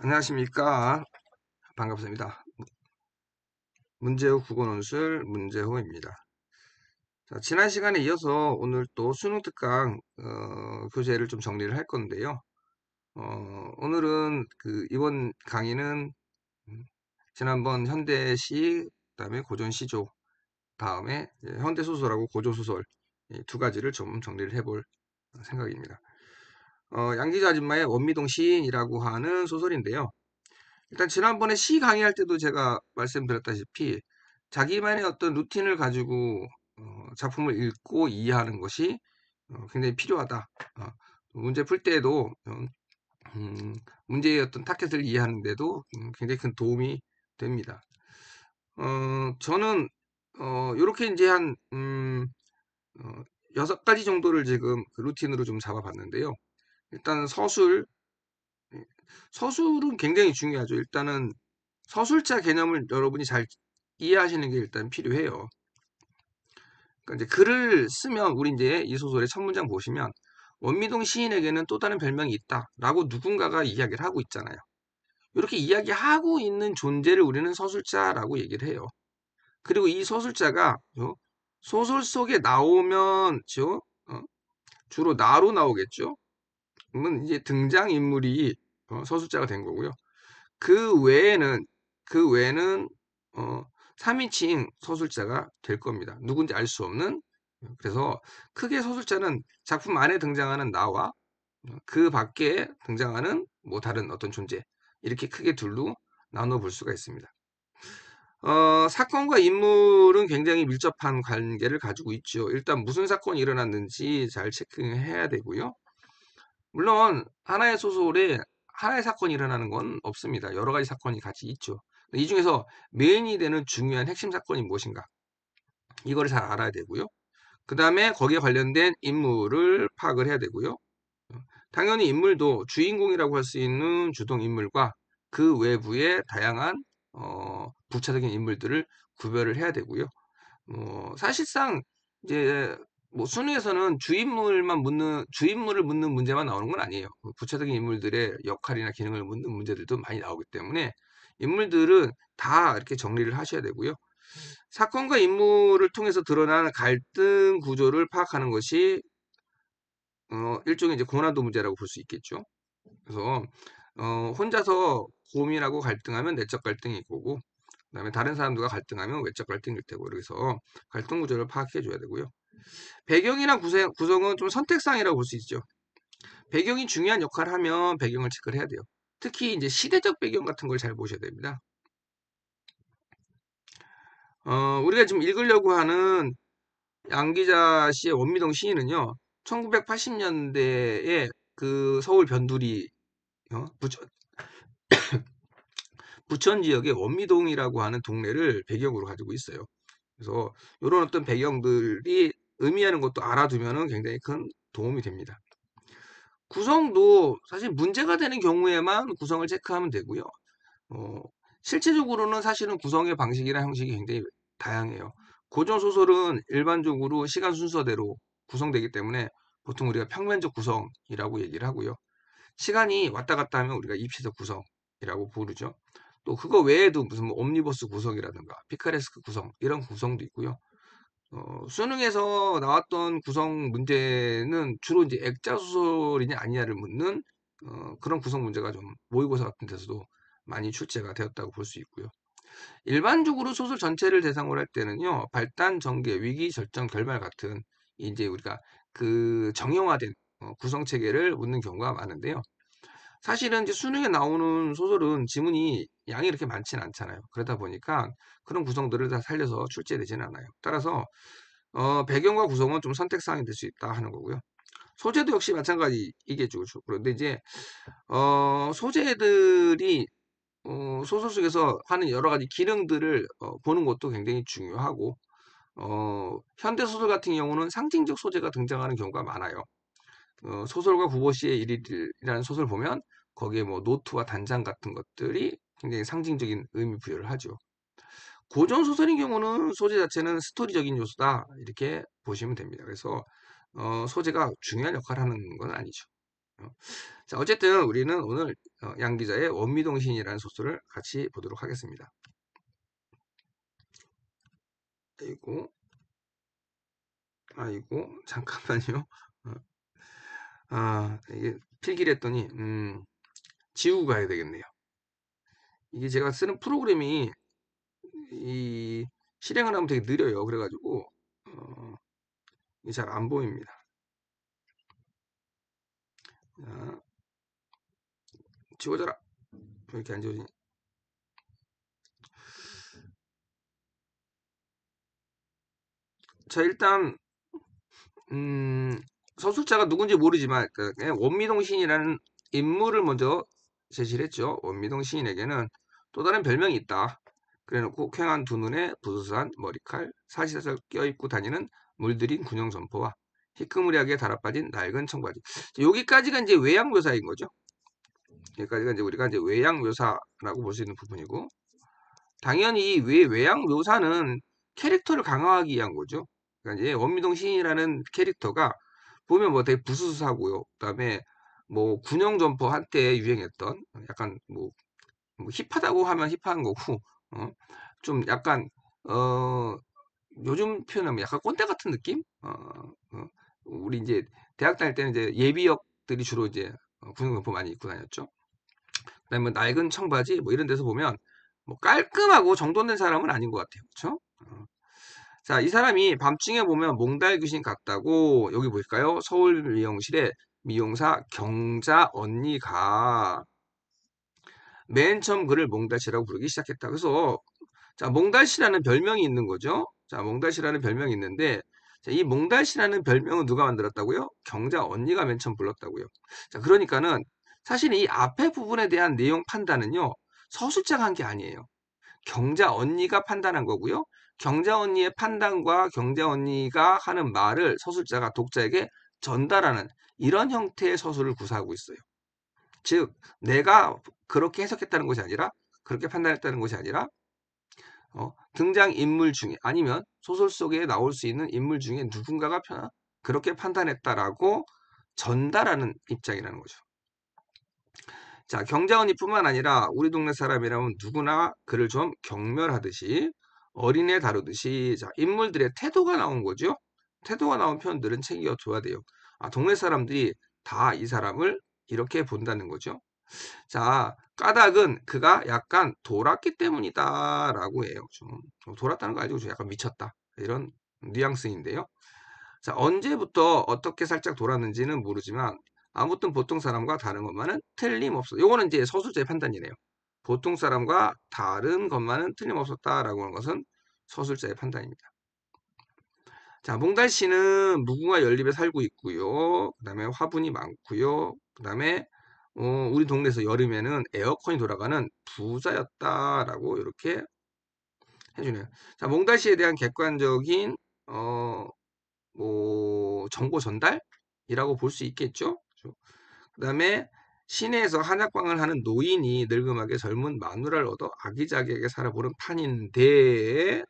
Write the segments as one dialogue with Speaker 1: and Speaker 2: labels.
Speaker 1: 안녕하십니까. 반갑습니다. 문제호 국어논술 문제호입니다. 자, 지난 시간에 이어서 오늘 또 수능 특강 교재를 좀 정리를 할 건데요. 오늘은 이번 강의는 지난번 현대시, 그다음에 고전시조, 다음에 이제 현대소설하고 고전소설 이 두 가지를 좀 정리를 해볼 생각입니다. 양기자 아줌마의 원미동 시인이라고 하는 소설인데요. 일단 지난번에 시 강의할 때도 제가 말씀드렸다시피 자기만의 어떤 루틴을 가지고 작품을 읽고 이해하는 것이 굉장히 필요하다. 어, 문제 풀 때에도 음, 문제의 어떤 타겟을 이해하는데도 굉장히 큰 도움이 됩니다. 저는 이렇게 이제 한 어, 6가지 정도를 지금 그 루틴으로 좀 잡아봤는데요. 일단 서술은 굉장히 중요하죠. 일단은 서술자 개념을 여러분이 잘 이해하시는 게 일단 필요해요. 그러니까 이제 글을 쓰면 우리 이제 이 소설의 첫 문장 보시면 원미동 시인에게는 또 다른 별명이 있다라고 누군가가 이야기를 하고 있잖아요. 이렇게 이야기하고 있는 존재를 우리는 서술자라고 얘기를 해요. 그리고 이 서술자가 소설 속에 나오면 어, 주로 나로 나오겠죠. 그러면 이제 등장인물이 서술자가 된 거고요. 그 외에는 그 외에는 어, 3인칭 서술자가 될 겁니다. 누군지 알 수 없는. 그래서 크게 서술자는 작품 안에 등장하는 나와 그 밖에 등장하는 뭐 다른 어떤 존재, 이렇게 크게 둘로 나눠 볼 수가 있습니다. 사건과 인물은 굉장히 밀접한 관계를 가지고 있죠. 일단 무슨 사건이 일어났는지 잘 체크해야 되고요. 물론 하나의 소설에 하나의 사건이 일어나는 건 없습니다. 여러 가지 사건이 같이 있죠. 이 중에서 메인이 되는 중요한 핵심 사건이 무엇인가? 이거를 잘 알아야 되고요. 그 다음에 거기에 관련된 인물을 파악을 해야 되고요. 당연히 인물도 주인공이라고 할 수 있는 주동 인물과 그 외부의 다양한 부차적인 인물들을 구별을 해야 되고요. 사실상 이제 뭐 수능에서는 주인물을 묻는 문제만 나오는 건 아니에요. 그 부차적인 인물들의 역할이나 기능을 묻는 문제들도 많이 나오기 때문에 인물들은 다 이렇게 정리를 하셔야 되고요. 사건과 인물을 통해서 드러나는 갈등 구조를 파악하는 것이 일종의 이제 고난도 문제라고 볼 수 있겠죠. 그래서 혼자서 고민하고 갈등하면 내적 갈등이 있고, 그다음에 다른 사람들과 갈등하면 외적 갈등일 테고, 그래서 갈등 구조를 파악해 줘야 되고요. 배경이나 구성은 좀 선택상이라고 볼 수 있죠. 배경이 중요한 역할을 하면 배경을 체크를 해야 돼요. 특히 이제 시대적 배경 같은 걸 잘 보셔야 됩니다. 우리가 지금 읽으려고 하는 양기자 씨의 원미동 시인은요, 1980년대에 그 서울 변두리 부천 지역의 원미동이라고 하는 동네를 배경으로 가지고 있어요. 그래서 이런 어떤 배경들이 의미하는 것도 알아두면 굉장히 큰 도움이 됩니다. 구성도 사실 문제가 되는 경우에만 구성을 체크하면 되고요. 어, 실제적으로는 사실은 구성의 방식이나 형식이 굉장히 다양해요. 고전 소설은 일반적으로 시간 순서대로 구성되기 때문에 보통 우리가 평면적 구성이라고 얘기를 하고요. 시간이 왔다 갔다 하면 우리가 입시적 구성이라고 부르죠. 또 그거 외에도 무슨 뭐 옴니버스 구성이라든가 피카레스크 구성 이런 구성도 있고요. 수능에서 나왔던 구성 문제는 주로 이제 액자 소설이냐 아니냐를 묻는 그런 구성 문제가 좀 모의고사 같은 데서도 많이 출제가 되었다고 볼 수 있고요. 일반적으로 소설 전체를 대상으로 할 때는요, 발단, 전개, 위기, 절정, 결말 같은 이제 우리가 그 정형화된 구성 체계를 묻는 경우가 많은데요. 사실은 이제 수능에 나오는 소설은 지문이 양이 이렇게 많지는 않잖아요. 그러다 보니까 그런 구성들을 다 살려서 출제되지는 않아요. 따라서 배경과 구성은 좀 선택사항이 될 수 있다 하는 거고요. 소재도 역시 마찬가지이겠죠. 그런데 이제 소재들이 소설 속에서 하는 여러 가지 기능들을 보는 것도 굉장히 중요하고 현대 소설 같은 경우는 상징적 소재가 등장하는 경우가 많아요. 소설가 구보시의 일일이라는 소설 보면 거기에 뭐 노트와 단장 같은 것들이 굉장히 상징적인 의미 부여를 하죠. 고전 소설인 경우는 소재 자체는 스토리적인 요소다 이렇게 보시면 됩니다. 그래서 소재가 중요한 역할을 하는 건 아니죠. 어, 자, 어쨌든 우리는 오늘 양 기자의 원미동 시인이라는 소설을 같이 보도록 하겠습니다. 아이고, 아이고, 잠깐만요. 이게 필기를 했더니, 지우고 가야 되겠네요. 이게 제가 쓰는 프로그램이 이 실행을 하면 되게 느려요. 그래가지고, 이게 잘 안 보입니다. 자, 지워져라. 왜 이렇게 안 지워지니? 자, 일단, 서술자가 누군지 모르지만, 그냥 원미동 시인이라는 인물을 먼저 제시를 했죠. 원미동 시인에게는 또 다른 별명이 있다. 그래놓고 퀭한 두 눈에 부스스한 머리칼, 사시사철 껴입고 다니는 물들인 군용 점퍼와 희끄무리하게 달아빠진 낡은 청바지. 여기까지가 이제 외양 묘사인 거죠. 여기까지가 이제 우리가 이제 외양 묘사라고 볼 수 있는 부분이고, 당연히 이 외양 묘사는 캐릭터를 강화하기 위한 거죠. 그러니까 이제 원미동 시인이라는 캐릭터가 보면 뭐 되게 부수수하고요. 그다음에 뭐 군용 점퍼 한때 유행했던 약간 뭐 힙하다고 하면 힙한 거고, 어? 좀 약간 어 요즘 표현하면 약간 꼰대 같은 느낌? 우리 이제 대학 다닐 때는 이제 예비역들이 주로 이제 군용 점퍼 많이 입고 다녔죠. 그다음에 뭐 낡은 청바지 뭐 이런 데서 보면 뭐 깔끔하고 정돈된 사람은 아닌 것 같아요. 그렇죠? 자, 이 사람이 밤중에 보면 몽달 귀신 같다고 여기 볼까요? 서울 미용실에 미용사 경자 언니가 맨 처음 그를 몽달씨라고 부르기 시작했다. 그래서 자, 몽달씨라는 별명이 있는 거죠. 자, 몽달씨라는 별명이 있는데 자, 이 몽달씨라는 별명은 누가 만들었다고요? 경자 언니가 맨 처음 불렀다고요. 자, 그러니까는 사실 이 앞에 부분에 대한 내용 판단은요. 서술자가 한 게 아니에요. 경자 언니가 판단한 거고요. 경자 언니의 판단과 경자 언니가 하는 말을 서술자가 독자에게 전달하는 이런 형태의 서술을 구사하고 있어요. 즉, 내가 그렇게 해석했다는 것이 아니라, 그렇게 판단했다는 것이 아니라, 등장 인물 중에, 아니면 소설 속에 나올 수 있는 인물 중에 누군가가 그렇게 판단했다라고 전달하는 입장이라는 거죠. 자, 경자언니뿐만 아니라 우리 동네 사람이라면 누구나 그를 좀 경멸하듯이 어린애 다루듯이 자, 인물들의 태도가 나온 거죠. 태도가 나온 표현들은 챙겨줘야 돼요. 동네 사람들이 다 이 사람을 이렇게 본다는 거죠. 자, 까닭은 그가 약간 돌았기 때문이다라고 해요. 좀 돌았다는 거 알죠? 좀 약간 미쳤다. 이런 뉘앙스인데요. 자, 언제부터 어떻게 살짝 돌았는지는 모르지만 아무튼 보통 사람과 다른 것만은 틀림없어. 요거는 이제 서술자의 판단이네요. 보통 사람과 다른 것만은 틀림없었다라고 하는 것은 서술자의 판단입니다. 자, 몽달 씨는 무궁화 연립에 살고 있고요. 그다음에 화분이 많고요. 그다음에 우리 동네에서 여름에는 에어컨이 돌아가는 부자였다라고 이렇게 해주네요. 자, 몽달 씨에 대한 객관적인 어, 뭐 정보 전달이라고 볼 수 있겠죠. 그다음에 시내에서 한약방을 하는 노인이 늙음하게 젊은 마누라를 얻어 아기자기하게 살아보는 판인데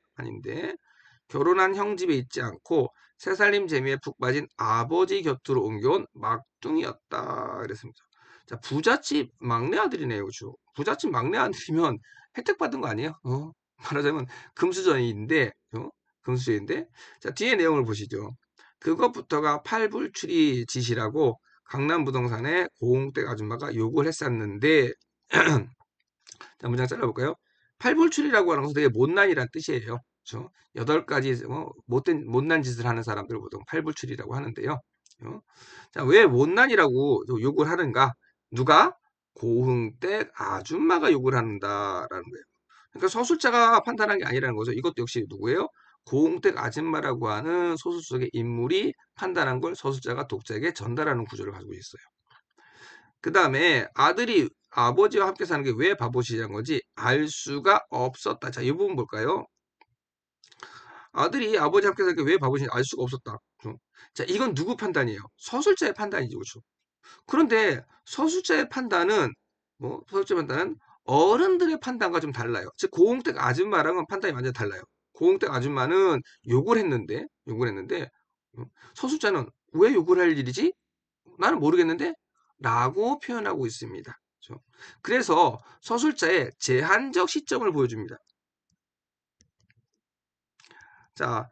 Speaker 1: 결혼한 형 집에 있지 않고 새살림 재미에 푹 빠진 아버지 곁으로 옮겨온 막둥이였다 그랬습니다. 자, 부잣집 막내 아들이네요, 그죠? 부잣집 막내 아들이면 혜택 받은 거 아니에요? 말하자면 금수저인데, 금수저인데, 자, 뒤에 내용을 보시죠. 그것부터가 팔불출이 짓이라고 강남부동산에 고흥댁 아줌마가 욕을 했었는데, 자, 문장 잘라볼까요? 팔불출이라고 하는 것은 되게 못난이란 뜻이에요. 그렇죠? 8가지 못난 짓을 하는 사람들을 보통 팔불출이라고 하는데요. 자, 왜 못난이라고 욕을 하는가? 누가? 고흥댁 아줌마가 욕을 한다라는 거예요. 그러니까 서술자가 판단한 게 아니라는 거죠. 이것도 역시 누구예요? 고흥댁 아줌마라고 하는 소설 속의 인물이 판단한 걸 서술자가 독자에게 전달하는 구조를 가지고 있어요. 그 다음에 아들이 아버지와 함께 사는 게 왜 바보시냐는 거지 알 수가 없었다. 자, 이 부분 볼까요? 아들이 아버지와 함께 사는 게 왜 바보신지 알 수가 없었다. 자, 이건 누구 판단이에요? 서술자의 판단이죠. 그렇죠? 그런데 서술자의 판단은 서술자 판단은 어른들의 판단과 좀 달라요. 즉 고흥댁 아줌마랑은 판단이 완전 달라요. 고흥댁 아줌마는 욕을 했는데 서술자는 왜 욕을 할 일이지? 나는 모르겠는데 라고 표현하고 있습니다. 그렇죠? 그래서 서술자의 제한적 시점을 보여줍니다. 자,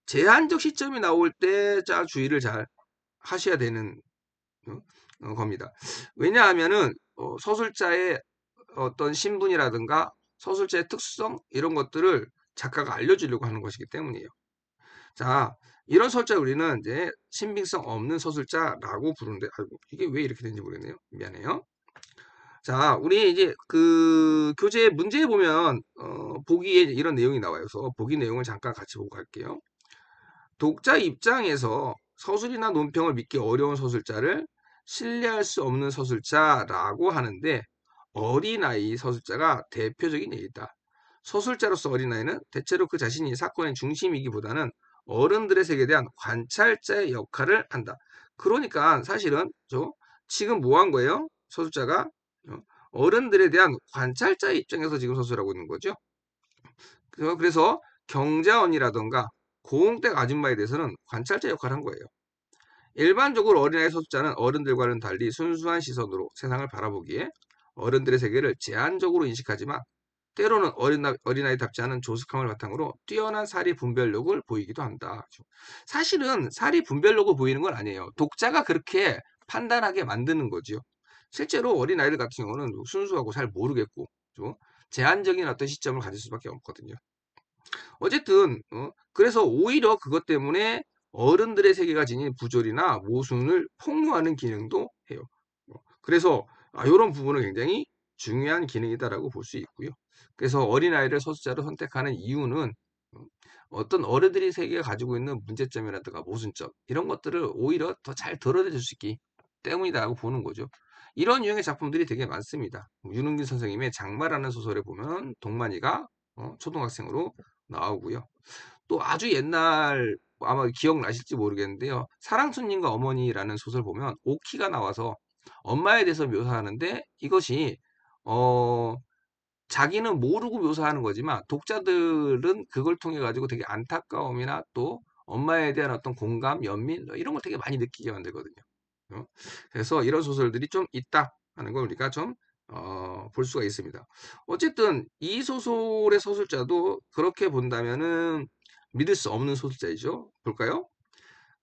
Speaker 1: 제한적 시점이 나올 때 자 주의를 잘 하셔야 되는 겁니다. 왜냐하면은 서술자의 어떤 신분이라든가 서술자의 특수성 이런 것들을 작가가 알려주려고 하는 것이기 때문이에요. 자, 이런 서술자 우리는 이제 신빙성 없는 서술자라고 부르는데, 아이고, 이게 왜 이렇게 되는지 모르겠네요. 미안해요. 자, 우리 이제 그 교재 문제에 보면 보기에 이런 내용이 나와서 보기 내용을 잠깐 같이 보고 갈게요. 독자 입장에서 서술이나 논평을 믿기 어려운 서술자를 신뢰할 수 없는 서술자라고 하는데 어린아이 서술자가 대표적인 예이다. 서술자로서 어린아이는 대체로 그 자신이 사건의 중심이기보다는 어른들의 세계에 대한 관찰자의 역할을 한다. 그러니까 사실은 지금 뭐 한 거예요? 서술자가 어른들에 대한 관찰자의 입장에서 지금 서술하고 있는 거죠. 그래서 경자언이라던가 고흥댁 아줌마에 대해서는 관찰자 역할을 한 거예요. 일반적으로 어린아이 서술자는 어른들과는 달리 순수한 시선으로 세상을 바라보기에 어른들의 세계를 제한적으로 인식하지만 때로는 어린아이답지 않은 조숙함을 바탕으로 뛰어난 사리 분별력을 보이기도 한다. 사실은 사리 분별력을 보이는 건 아니에요. 독자가 그렇게 판단하게 만드는 거죠. 실제로 어린아이들 같은 경우는 순수하고 잘 모르겠고 제한적인 어떤 시점을 가질 수밖에 없거든요. 어쨌든 그래서 오히려 그것 때문에 어른들의 세계가 지닌 부조리나 모순을 폭로하는 기능도 해요. 그래서 이런 부분은 굉장히 중요한 기능이다라고 볼 수 있고요. 그래서 어린아이를 서술자로 선택하는 이유는 어떤 어른들이 세계가 가지고 있는 문제점이라든가 모순점 이런 것들을 오히려 더 잘 드러내 줄 수 있기 때문이다라고 보는 거죠. 이런 유형의 작품들이 되게 많습니다. 윤은길 선생님의 장마라는 소설에 보면 동만이가 초등학생으로 나오고요. 또 아주 옛날 아마 기억나실지 모르겠는데요. 사랑손님과 어머니라는 소설 보면 오키가 나와서 엄마에 대해서 묘사하는데 이것이 어 자기는 모르고 묘사하는 거지만 독자들은 그걸 통해 가지고 되게 안타까움이나 또 엄마에 대한 어떤 공감, 연민 이런 걸 되게 많이 느끼게 만들거든요. 그래서 이런 소설들이 좀 있다 하는 걸 우리가 좀 볼 수가 있습니다. 어쨌든 이 소설의 서술자도 그렇게 본다면은 믿을 수 없는 소술자이죠. 볼까요?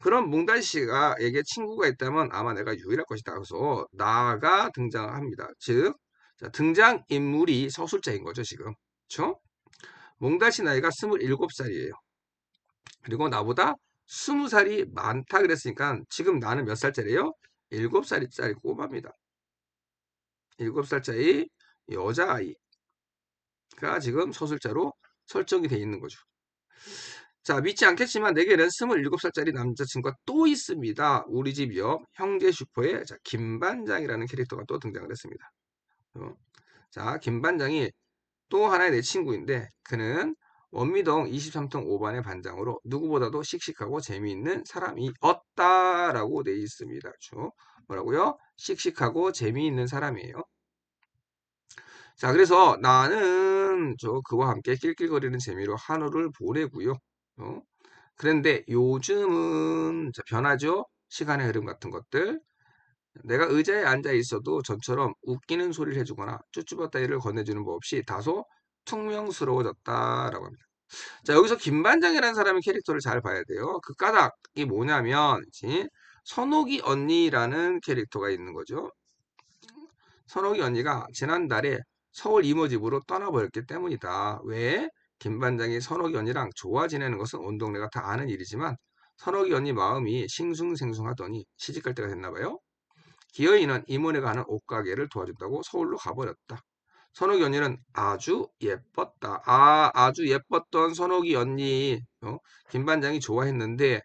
Speaker 1: 그럼 몽달 씨가에게 친구가 있다면 아마 내가 유일할 것이다. 그래서 나가 등장합니다. 즉, 자, 등장인물이 서술자인 거죠, 지금. 그쵸? 몽달 씨 나이가 27살이에요. 그리고 나보다 20살이 많다 그랬으니까 지금 나는 몇 살짜리예요? 7살짜리 꼬마입니다. 7살짜리 여자아이가 지금 서술자로 설정이 되어 있는 거죠. 자, 믿지 않겠지만 내게는 27살짜리 남자친구가 또 있습니다. 우리 집 옆 형제 슈퍼에 자, 김반장이라는 캐릭터가 또 등장을 했습니다. 자, 김반장이 또 하나의 내 친구인데 그는 원미동 23통 5반의 반장으로 누구보다도 씩씩하고 재미있는 사람이었다라고 돼 있습니다. 뭐라고요? 씩씩하고 재미있는 사람이에요. 자, 그래서 나는 그와 함께 낄낄거리는 재미로 한우를 보내고요. 그런데 요즘은 변하죠? 시간의 흐름 같은 것들. 내가 의자에 앉아 있어도 전처럼 웃기는 소리를 해주거나 쭈쭈바 따위를 건네주는 법 없이 다소 퉁명스러워졌다라고 합니다. 자, 여기서 김반장이라는 사람의 캐릭터를 잘 봐야 돼요. 그 까닭이 뭐냐면 선옥이 언니라는 캐릭터가 있는 거죠. 선옥이 언니가 지난달에 서울 이모 집으로 떠나버렸기 때문이다. 왜? 김반장이 선옥이 언니랑 좋아 지내는 것은 온 동네가 다 아는 일이지만 선옥이 언니 마음이 싱숭생숭하더니 시집갈 때가 됐나 봐요. 기어이는 이모네가 하는 옷가게를 도와준다고 서울로 가버렸다. 선옥이 언니는 아주 예뻤다. 아주 예뻤던 선옥이 언니 김반장이 좋아했는데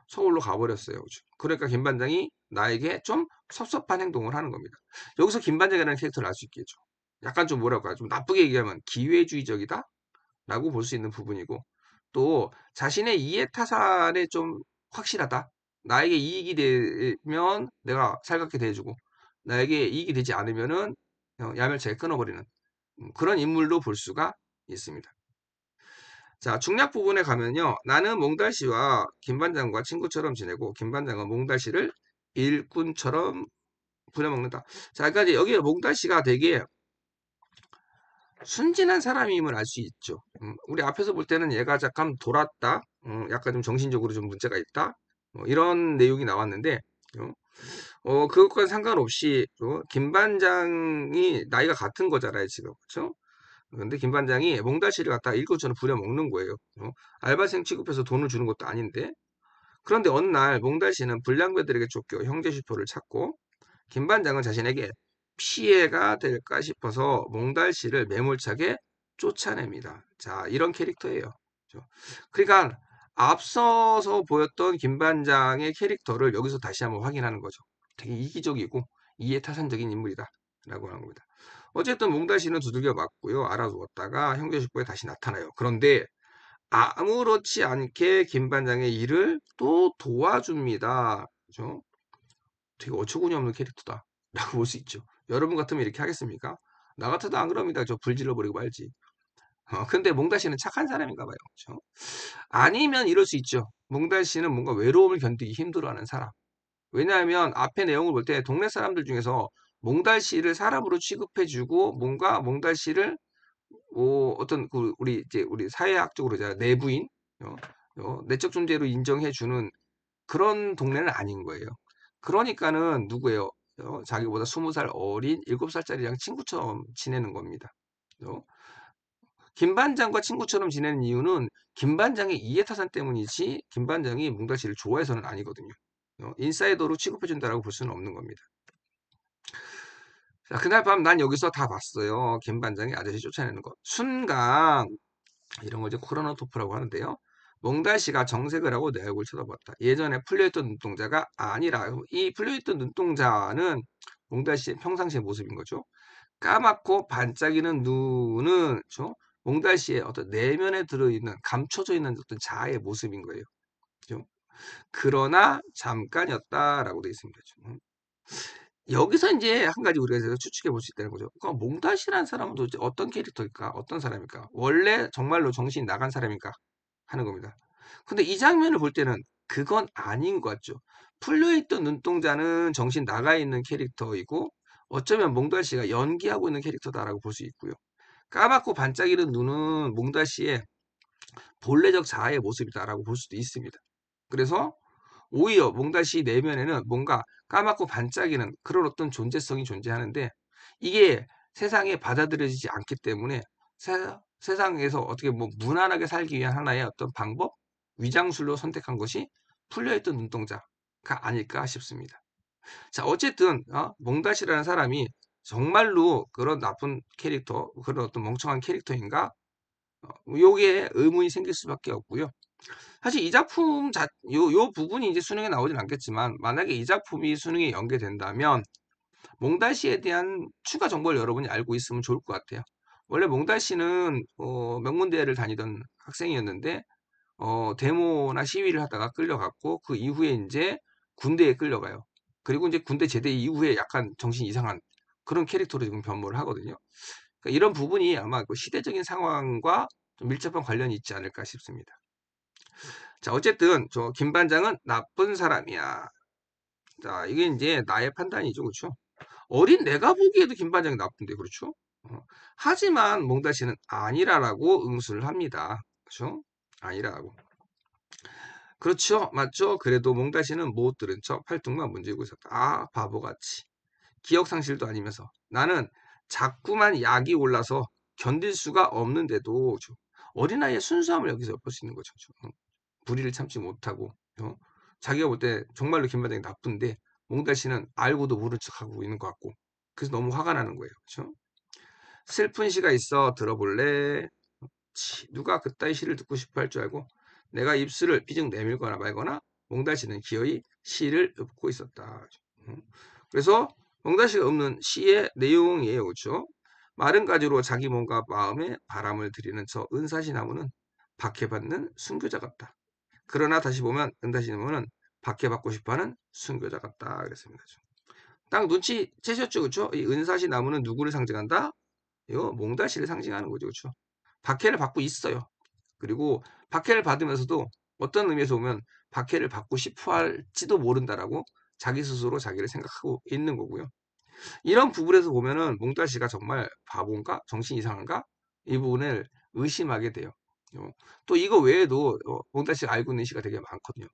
Speaker 1: 서울로 가버렸어요. 그러니까 김반장이 나에게 좀 섭섭한 행동을 하는 겁니다. 여기서 김반장이라는 캐릭터를 알 수 있겠죠. 약간 좀 뭐랄까 좀 나쁘게 얘기하면 기회주의적이다 라고 볼 수 있는 부분이고 또 자신의 이해타산에 좀 확실하다. 나에게 이익이 되면 내가 살갑게 대해주고 나에게 이익이 되지 않으면은 야멸차게 끊어버리는 그런 인물로 볼 수가 있습니다. 자, 중략 부분에 가면요. 나는 몽달 씨와 김반장과 친구처럼 지내고 김반장은 몽달 씨를 일꾼처럼 부려먹는다. 자, 그러니까 이제 여기 몽달씨가 되게 순진한 사람임을 알 수 있죠. 우리 앞에서 볼 때는 얘가 잠깐 돌았다. 약간 좀 정신적으로 좀 문제가 있다. 이런 내용이 나왔는데, 그것과 상관없이, 김 반장이 나이가 같은 거잖아요, 지금. 그쵸? 근데 김 반장이 몽달씨를 갖다가 일꾼처럼 부려먹는 거예요. 알바생 취급해서 돈을 주는 것도 아닌데. 그런데 어느 날 몽달씨는 불량배들에게 쫓겨 형제 슈퍼를 찾고, 김 반장은 자신에게 피해가 될까 싶어서 몽달씨를 매몰차게 쫓아냅니다. 자, 이런 캐릭터예요. 그죠? 그러니까 앞서서 보였던 김 반장의 캐릭터를 여기서 다시 한번 확인하는 거죠. 되게 이기적이고 이해타산적인 인물이다 라고 하는 겁니다. 어쨌든 몽달씨는 두들겨 맞고요. 알아두었다가 형제식구에 다시 나타나요. 그런데 아무렇지 않게 김 반장의 일을 또 도와줍니다. 그죠? 되게 어처구니 없는 캐릭터다 라고 볼 수 있죠. 여러분 같으면 이렇게 하겠습니까? 나 같아도 안 그럽니다. 저 불 질러버리고 말지. 근데 몽달 씨는 착한 사람인가 봐요. 그렇죠? 아니면 이럴 수 있죠. 몽달 씨는 뭔가 외로움을 견디기 힘들어하는 사람. 왜냐하면 앞에 내용을 볼 때 동네 사람들 중에서 몽달 씨를 사람으로 취급해주고 뭔가 몽달 씨를 어떤 우리 이제 우리 사회학적으로 이제 내부인, 내적 존재로 인정해주는 그런 동네는 아닌 거예요. 그러니까는 누구예요? 자기보다 20살 어린 7살짜리랑 친구처럼 지내는 겁니다. 어? 김 반장과 친구처럼 지내는 이유는 김 반장의 이해타산 때문이지 김 반장이 몽달 씨를 좋아해서는 아니거든요. 인사이더로 취급해준다라고 볼 수는 없는 겁니다. 자, 그날 밤 난 여기서 다 봤어요. 김 반장이 아저씨 쫓아내는 것. 순간 이런 걸 이제 코로나토프라고 하는데요. 몽달 씨가 정색을 하고 내 얼굴 쳐다봤다. 예전에 풀려있던 눈동자가 아니라 이 풀려있던 눈동자는 몽달 씨의 평상시의 모습인 거죠. 까맣고 반짝이는 눈은 몽달 씨의 어떤 내면에 들어있는 감춰져 있는 어떤 자아의 모습인 거예요. 그죠? 그러나 잠깐이었다라고 되어 있습니다. 여기서 이제 한 가지 우리가 추측해 볼 수 있다는 거죠. 그럼 몽달씨라는 사람은 도대체 어떤 캐릭터일까? 어떤 사람일까? 원래 정말로 정신이 나간 사람일까? 하는 겁니다. 근데 이 장면을 볼 때는 그건 아닌 것 같죠. 풀려있던 눈동자는 정신 나가 있는 캐릭터이고 어쩌면 몽달 씨가 연기하고 있는 캐릭터다라고 볼 수 있고요. 까맣고 반짝이는 눈은 몽달 씨의 본래적 자아의 모습이다라고 볼 수도 있습니다. 그래서 오히려 몽달 씨 내면에는 뭔가 까맣고 반짝이는 그런 어떤 존재성이 존재하는데 이게 세상에 받아들여지지 않기 때문에 세상에서 어떻게 뭐 무난하게 살기 위한 하나의 어떤 방법, 위장술로 선택한 것이 풀려있던 눈동자가 아닐까 싶습니다. 자, 어쨌든 몽달씨라는 사람이 정말로 그런 나쁜 캐릭터, 그런 어떤 멍청한 캐릭터인가? 요게 의문이 생길 수밖에 없고요. 사실 이 작품 요 부분이 이제 수능에 나오진 않겠지만 만약에 이 작품이 수능에 연계된다면 몽달씨에 대한 추가 정보를 여러분이 알고 있으면 좋을 것 같아요. 원래 몽달씨는 명문대를 다니던 학생이었는데 데모나 시위를 하다가 끌려갔고 그 이후에 이제 군대에 끌려가요. 그리고 이제 군대 제대 이후에 약간 정신 이상한 그런 캐릭터로 지금 변모를 하거든요. 그러니까 이런 부분이 아마 그 시대적인 상황과 좀 밀접한 관련이 있지 않을까 싶습니다. 자, 어쨌든 저 김 반장은 나쁜 사람이야. 자, 이게 이제 나의 판단이죠, 그렇죠? 어린 내가 보기에도 김 반장이 나쁜데, 그렇죠? 하지만 몽달 씨는 아니라라고 응수를 합니다. 그렇죠? 아니라고. 그렇죠, 맞죠? 그래도 몽달 씨는 못 들은 척 팔뚝만 문지르고 있었다. 아, 바보같이. 기억 상실도 아니면서 나는 자꾸만 약이 올라서 견딜 수가 없는데도 어린아이의 순수함을 여기서 엿볼 수 있는 거죠. 불의를 참지 못하고 자기가 볼 때 정말로 김반장이 나쁜데 몽달 씨는 알고도 모른 척하고 있는 것 같고 그래서 너무 화가 나는 거예요. 그렇죠? 슬픈 시가 있어 들어볼래? 누가 그따위 시를 듣고 싶어 할 줄 알고 내가 입술을 삐죽 내밀거나 말거나 몽달 씨는 기어이 시를 읊고 있었다. 그래서 몽달 씨가 읊는 시의 내용이에요. 그렇죠? 마른 가지로 자기 몸과 마음에 바람을 들이는 저 은사시 나무는 박해받는 순교자 같다. 그러나 다시 보면 은다시는 박해받고 싶어하는 순교자 같다 그랬습니다. 딱 눈치 채셨죠, 그렇죠? 이 은사시 나무는 누구를 상징한다? 이거 몽달씨를 상징하는 거죠, 그렇죠? 박해를 받고 있어요. 그리고 박해를 받으면서도 어떤 의미에서 보면 박해를 받고 싶어 할지도 모른다라고 자기 스스로 자기를 생각하고 있는 거고요. 이런 부분에서 보면은 몽달씨가 정말 바본가? 정신 이상한가? 이 부분을 의심하게 돼요. 또 이거 외에도 몽달씨가 알고 있는 시가 되게 많거든요.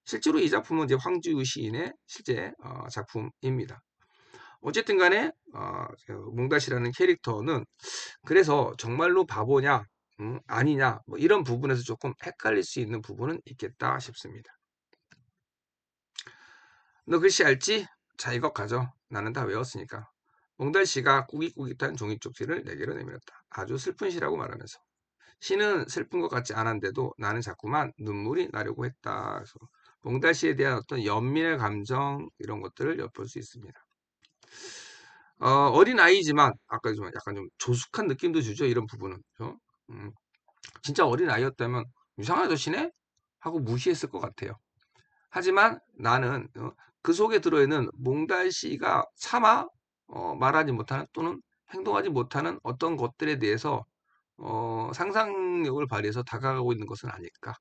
Speaker 1: 실제로 이 작품은 이제 황지우 시인의 실제 작품입니다. 어쨌든 간에 몽달씨라는 캐릭터는 그래서 정말로 바보냐 아니냐 뭐 이런 부분에서 조금 헷갈릴 수 있는 부분은 있겠다 싶습니다. 너 글씨 알지? 자 이것 가져. 나는 다 외웠으니까. 몽달씨가 꾸깃꾸깃한 종이 쪽지를 내게로 내밀었다. 아주 슬픈 시라고 말하면서. 시는 슬픈 것 같지 않은데도 나는 자꾸만 눈물이 나려고 했다. 그래서 몽달씨에 대한 어떤 연민의 감정 이런 것들을 엿볼 수 있습니다. 어린 아이지만 아까 좀 약간 좀 조숙한 느낌도 주죠. 이런 부분은. 진짜 어린 아이였다면 이상한 아저씨네? 하고 무시했을 것 같아요. 하지만 나는 그 속에 들어있는 몽달씨가 차마 말하지 못하는 또는 행동하지 못하는 어떤 것들에 대해서 상상력을 발휘해서 다가가고 있는 것은 아닐까.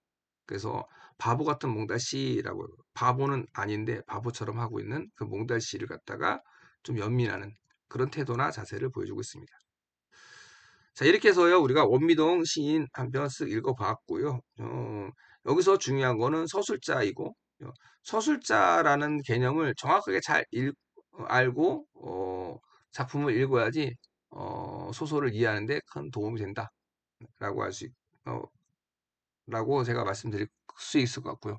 Speaker 1: 그래서 바보 같은 몽달씨라고 바보는 아닌데 바보처럼 하고 있는 그 몽달씨를 갖다가 좀 연민하는 그런 태도나 자세를 보여주고 있습니다. 자, 이렇게 해서요, 우리가 원미동 시인 한 편 쓱 읽어봤고요. 여기서 중요한 거는 서술자이고, 서술자라는 개념을 정확하게 잘 알고, 작품을 읽어야지, 소설을 이해하는데 큰 도움이 된다라고 라고 제가 말씀드릴 수 있을 것 같고요.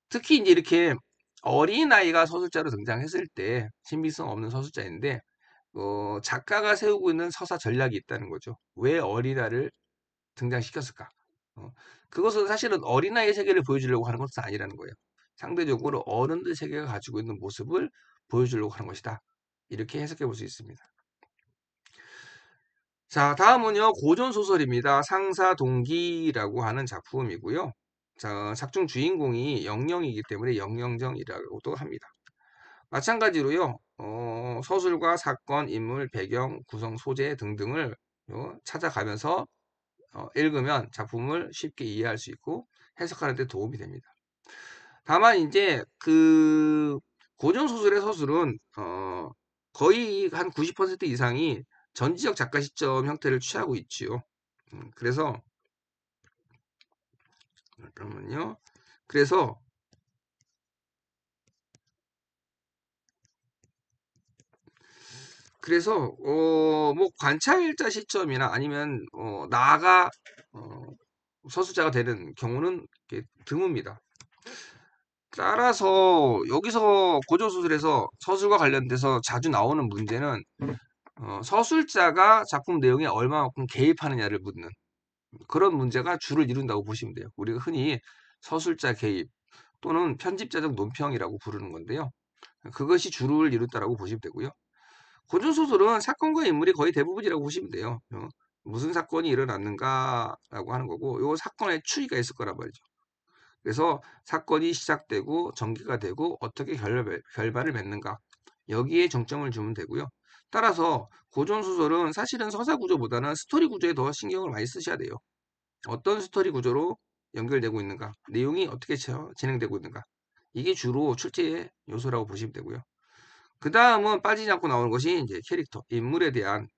Speaker 1: 특히 이제 이렇게 어린아이가 서술자로 등장했을 때, 신빙성 없는 서술자인데, 작가가 세우고 있는 서사 전략이 있다는 거죠. 왜 어린아이를 등장시켰을까? 어, 그것은 사실은 어린아이의 세계를 보여주려고 하는 것은 아니라는 거예요. 상대적으로 어른들 세계가 가지고 있는 모습을 보여주려고 하는 것이다. 이렇게 해석해 볼 수 있습니다. 자, 다음은요, 고전소설입니다. 상사동기라고 하는 작품이고요. 자, 작중 주인공이 영영이기 때문에 영영정이라고도 합니다. 마찬가지로요, 서술과 사건, 인물, 배경, 구성, 소재 등등을 찾아가면서 읽으면 작품을 쉽게 이해할 수 있고 해석하는 데 도움이 됩니다. 다만 이제 그 고전 소설의 서술은 거의 한 90% 이상이 전지적 작가 시점 형태를 취하고 있지요. 그래서 잠깐만요. 그래서 뭐 관찰자 시점이나 아니면 나가 어, 서술자가 되는 경우는 드뭅니다. 따라서 여기서 고전소설에서 서술과 관련돼서 자주 나오는 문제는 서술자가 작품 내용에 얼마만큼 개입하느냐를 묻는 그런 문제가 주를 이룬다고 보시면 돼요. 우리가 흔히 서술자 개입 또는 편집자적 논평이라고 부르는 건데요. 그것이 주를 이룬다라고 보시면 되고요. 고전소설은 사건과 인물이 거의 대부분이라고 보시면 돼요. 무슨 사건이 일어났는가라고 하는 거고, 요 사건의 추이가 있을 거란 말이죠. 그래서 사건이 시작되고 전개가 되고 어떻게 결말을 맺는가 여기에 정점을 주면 되고요. 따라서 고전소설은 사실은 서사 구조보다는 스토리 구조에 더 신경을 많이 쓰셔야 돼요. 어떤 스토리 구조로 연결되고 있는가, 내용이 어떻게 진행되고 있는가, 이게 주로 출제 요소라고 보시면 되고요. 그 다음은 빠지지 않고 나오는 것이 이제 캐릭터, 인물에 대한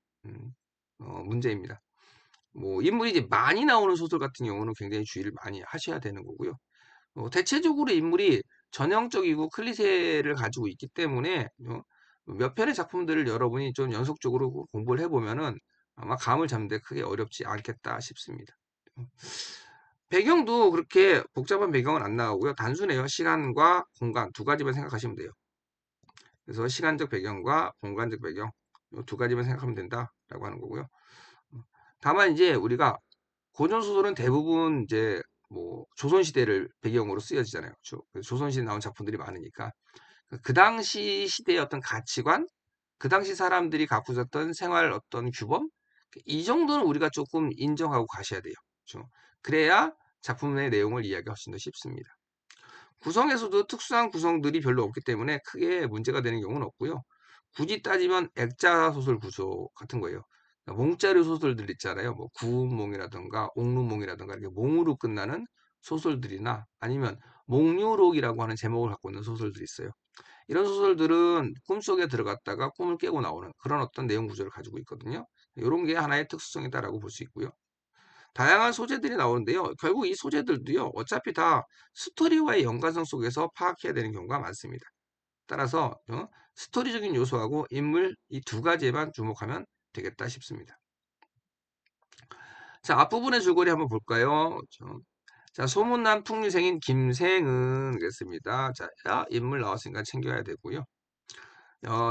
Speaker 1: 문제입니다. 뭐 인물이 이제 많이 나오는 소설 같은 경우는 굉장히 주의를 많이 하셔야 되는 거고요. 대체적으로 인물이 전형적이고 클리셰를 가지고 있기 때문에 몇 편의 작품들을 여러분이 좀 연속적으로 공부를 해보면은 아마 감을 잡는 데 크게 어렵지 않겠다 싶습니다. 배경도 그렇게 복잡한 배경은 안 나오고요. 단순해요. 시간과 공간 두 가지만 생각하시면 돼요. 그래서 시간적 배경과 공간적 배경 이 두 가지만 생각하면 된다라고 하는 거고요. 다만 이제 우리가 고전 소설은 대부분 이제 뭐 조선시대를 배경으로 쓰여지잖아요. 조선시대에 나온 작품들이 많으니까. 그 당시 시대의 어떤 가치관, 그 당시 사람들이 갖고 있었던 생활 어떤 규범, 이 정도는 우리가 조금 인정하고 가셔야 돼요. 그렇죠? 그래야 작품의 내용을 이해하기 훨씬 더 쉽습니다. 구성에서도 특수한 구성들이 별로 없기 때문에 크게 문제가 되는 경우는 없고요. 굳이 따지면 액자 소설 구조 같은 거예요. 그러니까 몽자류 소설들 있잖아요. 뭐 구운몽이라든가 옥루몽이라든가 이렇게 몽으로 끝나는 소설들이나 아니면 몽유록이라고 하는 제목을 갖고 있는 소설들이 있어요. 이런 소설들은 꿈속에 들어갔다가 꿈을 깨고 나오는 그런 어떤 내용 구조를 가지고 있거든요. 이런 게 하나의 특수성이다라고 볼 수 있고요. 다양한 소재들이 나오는데요. 결국 이 소재들도요. 어차피 다 스토리와의 연관성 속에서 파악해야 되는 경우가 많습니다. 따라서 스토리적인 요소하고 인물 이 두 가지에만 주목하면 되겠다 싶습니다. 자, 앞부분의 줄거리 한번 볼까요? 자, 소문난 풍류생인 김생은 그랬습니다. 자, 인물 나왔으니까 챙겨야 되고요.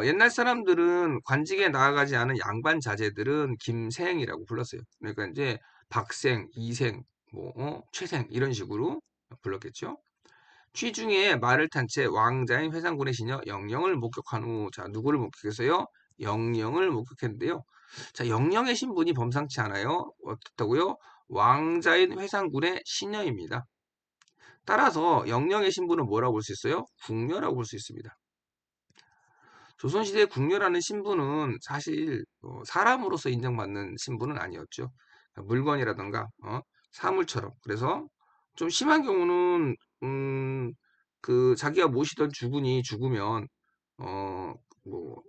Speaker 1: 옛날 사람들은 관직에 나아가지 않은 양반 자제들은 김생이라고 불렀어요. 그러니까 이제 박생, 이생, 뭐 최생 이런 식으로 불렀겠죠. 취중에 말을 탄 채 왕자인 회상군의 시녀 영영을 목격한 후, 자, 누구를 목격했어요? 영영을 목격했는데요. 자, 영영의 신분이 범상치 않아요. 어떻다고요? 왕자인 회상군의 시녀입니다. 따라서 영영의 신분은 뭐라고 볼 수 있어요? 궁녀라고 볼 수 있습니다. 조선시대 궁녀라는 신분은 사실 사람으로서 인정받는 신분은 아니었죠. 물건이라던가 사물처럼. 그래서 좀 심한 경우는 그 자기가 모시던 주군이 죽으면 어, 뭐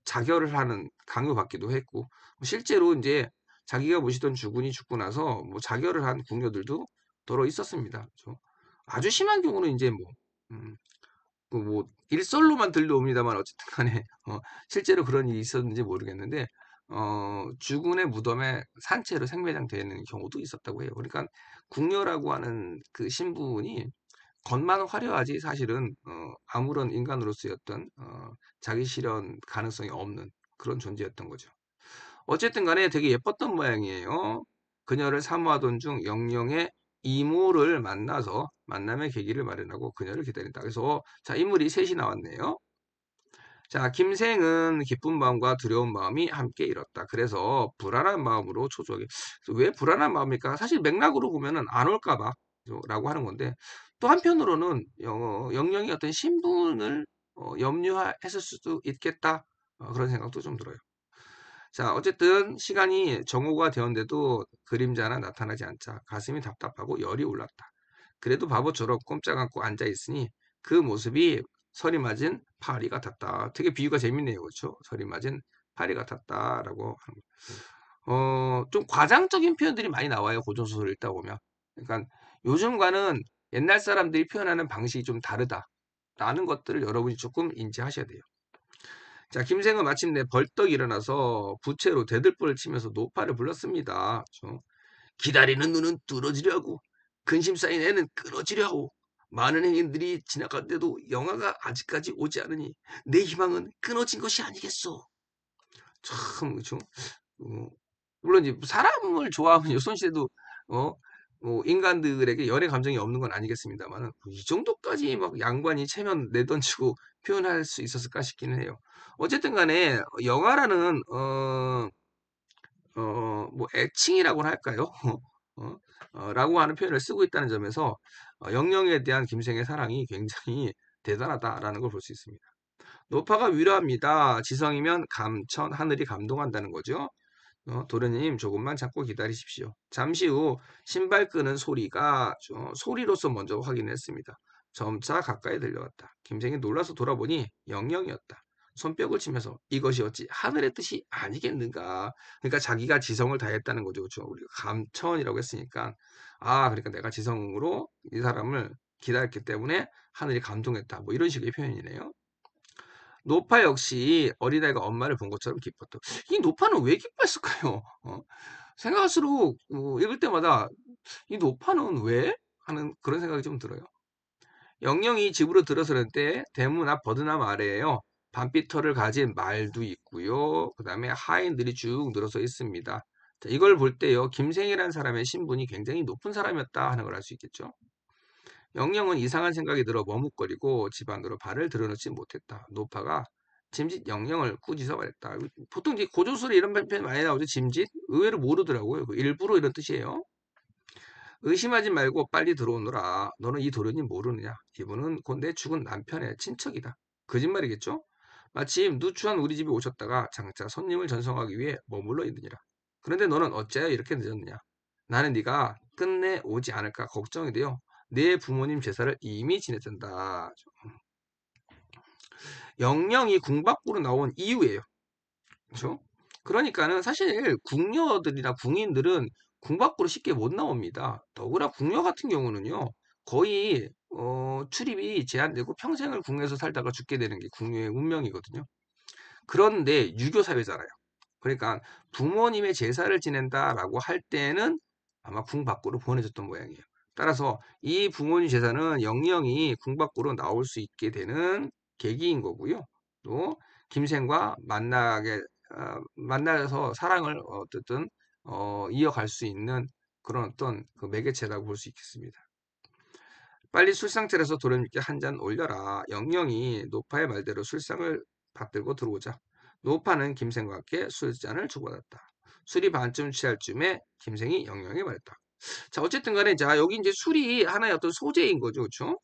Speaker 1: 자결을 하는 강요받기도 했고 실제로 이제 자기가 모시던 주군이 죽고 나서 뭐 자결을 한 궁녀들도 더러 있었습니다. 그렇죠? 아주 심한 경우는 이제 뭐 일설로만 들려옵니다만 어쨌든 간에 실제로 그런 일이 있었는지 모르겠는데 주군의 무덤에 산채로 생매장되는 경우도 있었다고 해요. 그러니까 궁녀라고 하는 그 신분이 겉만 화려하지 사실은 아무런 인간으로서의 어떤 자기 실현 가능성이 없는 그런 존재였던 거죠. 어쨌든 간에 되게 예뻤던 모양이에요. 그녀를 사모하던 중 영영의 이모를 만나서 만남의 계기를 마련하고 그녀를 기다린다. 그래서 자, 인물이 셋이 나왔네요. 자, 김생은 기쁜 마음과 두려운 마음이 함께 일었다. 그래서 불안한 마음으로 초조하게. 왜 불안한 마음일까? 사실 맥락으로 보면은 안 올까 봐 라고 하는 건데 또 한편으로는 영영이 어떤 신분을 염려했을 수도 있겠다. 그런 생각도 좀 들어요. 자, 어쨌든 시간이 정오가 되었는데도 그림자 나 나타나지 않자 가슴이 답답하고 열이 올랐다. 그래도 바보처럼 꼼짝 않고 앉아 있으니 그 모습이 설이 맞은 파리 같았다. 되게 비유가 재밌네요. 그렇죠? 설이 맞은 파리 같았다라고 하는 좀 과장적인 표현들이 많이 나와요. 고전소설을 읽다 보면. 그러니까 요즘과는 옛날 사람들이 표현하는 방식이 좀 다르다라는 것들을 여러분이 조금 인지하셔야 돼요. 자, 김생은 마침내 벌떡 일어나서 부채로 대들보를 치면서 노파를 불렀습니다. 그렇죠? 기다리는 눈은 뚫어지려고 근심 쌓인 애는 끊어지려고 많은 행인들이 지나갔는데도 영화가 아직까지 오지 않으니 내 희망은 끊어진 것이 아니겠소. 참 그렇죠. 어, 물론 이제 사람을 좋아하면 조선시대도 인간들에게 열애 감정이 없는 건 아니겠습니다만 이 정도까지 막 양반이 체면 내던지고 표현할 수 있었을까 싶기는 해요. 어쨌든 간에 영화라는 뭐 애칭이라고나 할까요? 어, 라고 하는 표현을 쓰고 있다는 점에서 영영에 대한 김생의 사랑이 굉장히 대단하다라는 걸 볼 수 있습니다. 노파가 위로합니다. 지성이면 감천, 하늘이 감동한다는 거죠. 도련님 조금만 참고 기다리십시오. 잠시 후 신발 끄는 소리가 소리로서 먼저 확인했습니다. 점차 가까이 들려왔다. 김생이 놀라서 돌아보니 영영이었다. 손뼉을 치면서 이것이 어찌 하늘의 뜻이 아니겠는가. 그러니까 자기가 지성을 다했다는 거죠. 그렇죠? 우리가 감천이라고 했으니까 그러니까 내가 지성으로 이 사람을 기다렸기 때문에 하늘이 감동했다. 뭐 이런 식의 표현이네요. 노파 역시 어린아이가 엄마를 본 것처럼 기뻤다. 이 노파는 왜 기뻤을까요? 생각할수록 읽을 때마다 이 노파는 왜? 하는 그런 생각이 좀 들어요. 영영이 집으로 들어서는 때 대문 앞 버드나무 아래에요. 밤빛털을 가진 말도 있고요. 그 다음에 하인들이 쭉 늘어서 있습니다. 자, 이걸 볼 때요. 김생이라는 사람의 신분이 굉장히 높은 사람이었다 하는 걸 알 수 있겠죠. 영영은 이상한 생각이 들어 머뭇거리고 집 안으로 발을 들여놓지 못했다. 노파가 짐짓 영영을 꾸짖어 말했다. 보통 이제 고조술에 이런 표현 많이 나오죠. 짐짓? 의외로 모르더라고요. 일부러 이런 뜻이에요. 의심하지 말고 빨리 들어오너라. 너는 이 도련님 모르느냐? 이분은 곧 내 죽은 남편의 친척이다. 거짓말이겠죠? 마침 누추한 우리 집에 오셨다가 장차 손님을 전송하기 위해 머물러 있느니라. 그런데 너는 어째야 이렇게 늦었느냐? 나는 네가 끝내 오지 않을까 걱정이 되어 내 부모님 제사를 이미 지냈단다. 영영이 궁 밖으로 나온 이유예요. 그렇죠? 그러니까는 사실 궁녀들이나 궁인들은 궁 밖으로 쉽게 못 나옵니다. 더구나 궁녀 같은 경우는요, 거의 출입이 제한되고 평생을 궁에서 살다가 죽게 되는 게 궁녀의 운명이거든요. 그런데 유교 사회잖아요. 그러니까 부모님의 제사를 지낸다라고 할 때는 아마 궁 밖으로 보내줬던 모양이에요. 따라서 이 부모님 제사는 영영이 궁 밖으로 나올 수 있게 되는 계기인 거고요. 또 김생과 만나서 사랑을 어쨌든 이어갈 수 있는 그런 어떤 그 매개체라고 볼 수 있겠습니다. 빨리 술상차려서 도련님께 한 잔 올려라. 영영이 노파의 말대로 술상을 받들고 들어오자. 노파는 김생과 함께 술잔을 주고받았다. 술이 반쯤 취할 쯤에 김생이 영영에게 말했다. 자, 어쨌든 간에, 자, 여기 이제 술이 하나의 어떤 소재인 거죠. 그쵸?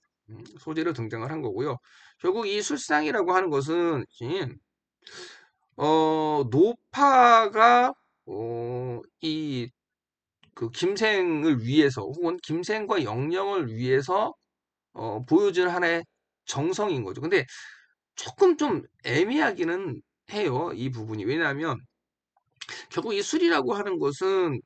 Speaker 1: 소재로 등장을 한 거고요. 결국 이 술상이라고 하는 것은, 노파가, 그 김생을 위해서, 혹은 김생과 영영을 위해서 보여준 하나의 정성인 거죠. 근데 조금 좀 애매하기는 해요. 이 부분이. 왜냐하면 결국 이 술이라고 하는 것은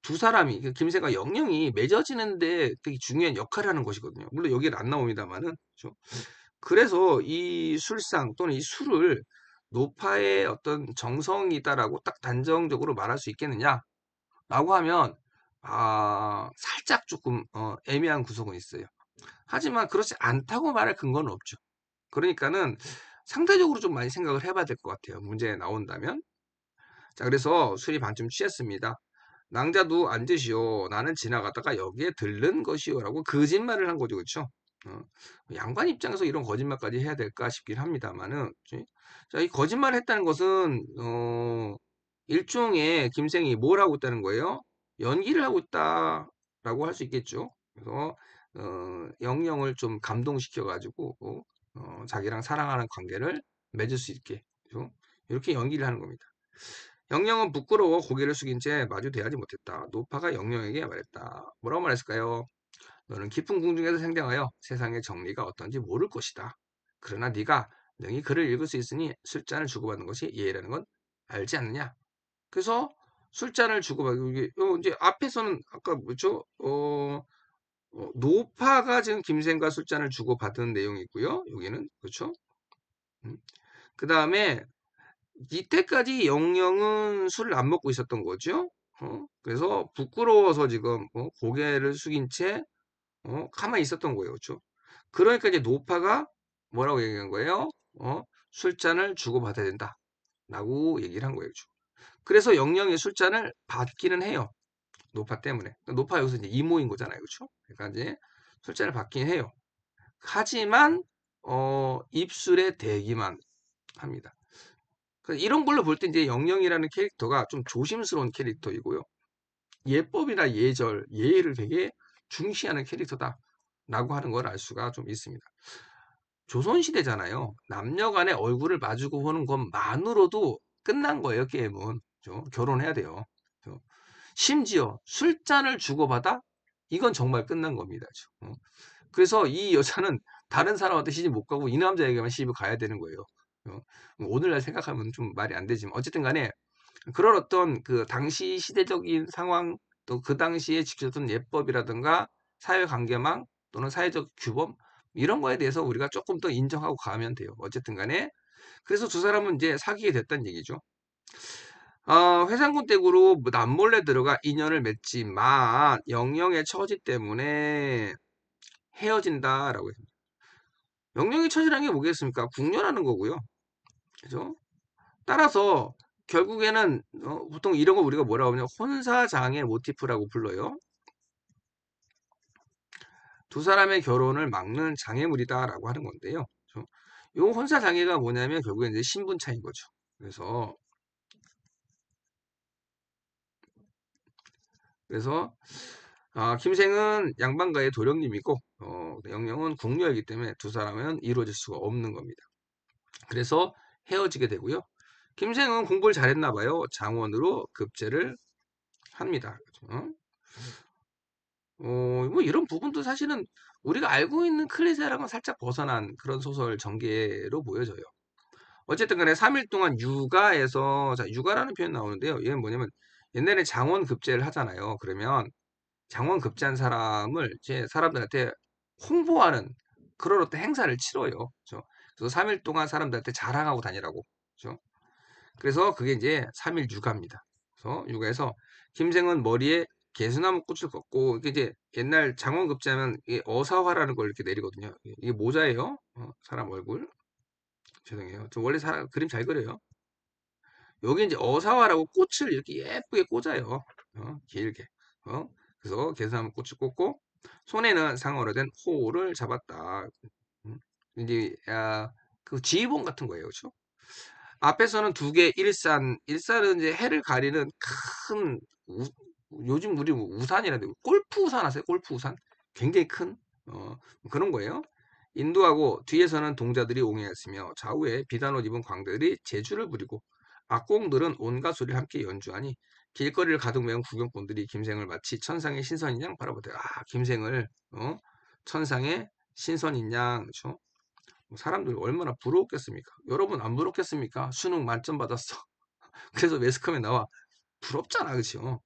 Speaker 1: 두 사람이 그 김새가 영영이 맺어지는데 되게 중요한 역할을 하는 것이거든요. 물론 여기는 안 나옵니다만은. 그렇죠? 그래서 이 술상 또는 이 술을 노파의 어떤 정성이다라고 딱 단정적으로 말할 수 있겠느냐라고 하면 살짝 조금 애매한 구석은 있어요. 하지만 그렇지 않다고 말할 근거는 없죠. 그러니까는 상대적으로 좀 많이 생각을 해봐야 될 것 같아요. 문제에 나온다면. 자, 그래서 술이 반쯤 취했습니다. 낭자도 앉으시오. 나는 지나가다가 여기에 들른 것이오. 라고 거짓말을 한 거죠. 그렇죠? 양반 입장에서 이런 거짓말까지 해야 될까 싶긴 합니다만은. 자, 이 거짓말을 했다는 것은 일종의 김생이 뭘 하고 있다는 거예요? 연기를 하고 있다라고 할 수 있겠죠. 그래서 영영을 좀 감동시켜 가지고 자기랑 사랑하는 관계를 맺을 수 있게 이렇게 연기를 하는 겁니다. 영영은 부끄러워 고개를 숙인 채 마주 대하지 못했다. 노파가 영영에게 말했다. 뭐라고 말했을까요? 너는 깊은 궁중에서 생장하여 세상의 정리가 어떤지 모를 것이다. 그러나 네가 능히 글을 읽을 수 있으니 술잔을 주고받는 것이 예의라는 건 알지 않느냐? 그래서 술잔을 주고받고 이게 이제 앞에서는 아까 뭐죠? 노파가 지금 김생과 술잔을 주고받은 내용이고요. 여기는 그렇죠? 그 다음에 이때까지 영영은 술을 안 먹고 있었던 거죠. 그래서 부끄러워서 지금 고개를 숙인 채 가만히 있었던 거예요. 그렇죠? 그러니까 이제 노파가 뭐라고 얘기한 거예요? 술잔을 주고받아야 된다. 라고 얘기를 한 거예요. 그렇죠? 그래서 영영이 술잔을 받기는 해요. 노파 때문에. 그러니까 노파 여기서 이제 이모인 거잖아요. 그렇죠? 그러니까 이제 술잔을 받긴 해요. 하지만 입술에 대기만 합니다. 이런 걸로 볼 때 이제 영영이라는 캐릭터가 좀 조심스러운 캐릭터이고요. 예법이나 예절, 예의를 되게 중시하는 캐릭터다라고 하는 걸 알 수가 좀 있습니다. 조선시대잖아요. 남녀 간의 얼굴을 마주고 보는 것만으로도 끝난 거예요, 게임은. 그죠? 결혼해야 돼요. 그죠? 심지어 술잔을 주고받아? 이건 정말 끝난 겁니다. 그래서 이 여자는 다른 사람한테 시집 못 가고 이 남자에게만 시집을 가야 되는 거예요. 오늘날 생각하면 좀 말이 안 되지만 어쨌든 간에 그런 어떤 그 당시 시대적인 상황 또 그 당시에 지켜졌던 예법이라든가 사회관계망 또는 사회적 규범 이런 거에 대해서 우리가 조금 더 인정하고 가면 돼요. 어쨌든 간에 그래서 두 사람은 이제 사귀게 됐다는 얘기죠. 회상군 댁으로 남몰래 들어가 인연을 맺지만 영영의 처지 때문에 헤어진다라고 했습니다. 영영의 처지라는 게 뭐겠습니까? 궁녀라는 거고요. 그죠? 따라서 결국에는 보통 이런 거 우리가 뭐라고 하냐 혼사장애 모티프라고 불러요. 두 사람의 결혼을 막는 장애물이다라고 하는 건데요. 이 혼사장애가 뭐냐면 결국에 이제 신분 차인 거죠. 그래서 김생은 양반가의 도령님이고 영영은 궁녀이기 때문에 두 사람은 이루어질 수가 없는 겁니다. 그래서 헤어지게 되고요. 김생은 공부를 잘했나 봐요. 장원으로 급제를 합니다. 그렇죠? 뭐 이런 부분도 사실은 우리가 알고 있는 클리셰랑은 살짝 벗어난 그런 소설 전개로 보여져요. 어쨌든 간에 3일 동안 육아에서, 자, 육아라는 표현 나오는데요. 얘는 뭐냐면 옛날에 장원급제를 하잖아요. 그러면 장원급제한 사람을 이제 사람들한테 홍보하는 그런 어떤 행사를 치러요. 그죠? 그래서 3일 동안 사람들한테 자랑하고 다니라고. 그죠? 그래서 그게 이제 3일 육아입니다. 그래서 육아에서 김생은 머리에 개수나무 꽃을 걷고, 이게 이제 옛날 장원급제하면 이게 어사화라는 걸 이렇게 내리거든요. 이게 모자예요. 사람 얼굴. 죄송해요. 저 원래 사람 그림 잘 그려요. 여기 이제 어사화라고 꽃을 이렇게 예쁘게 꽂아요. 길게. 어? 그래서 개수나무 꽃을 꽂고 손에는 상어로 된 호를 잡았다. 음? 이제 그 지휘봉 같은 거예요, 그렇죠? 앞에서는 두 개 일산, 일산은 이제 해를 가리는 큰 요즘 우리 우산이라는데 골프 우산 아세요? 골프 우산? 굉장히 큰 그런 거예요. 인도하고 뒤에서는 동자들이 옹해했으며 좌우에 비단 옷 입은 광대들이 제주를 부리고 악공들은 온갖 소리를 함께 연주하니 길거리를 가득 메운 구경꾼들이 김생을 마치 천상의 신선인 양 바라보되, 김생을 천상의 신선인 양, 그렇죠? 사람들이 얼마나 부러웠겠습니까? 여러분 안 부럽겠습니까? 수능 만점 받았어. 그래서 매스컴에 나와. 부럽잖아, 그치요?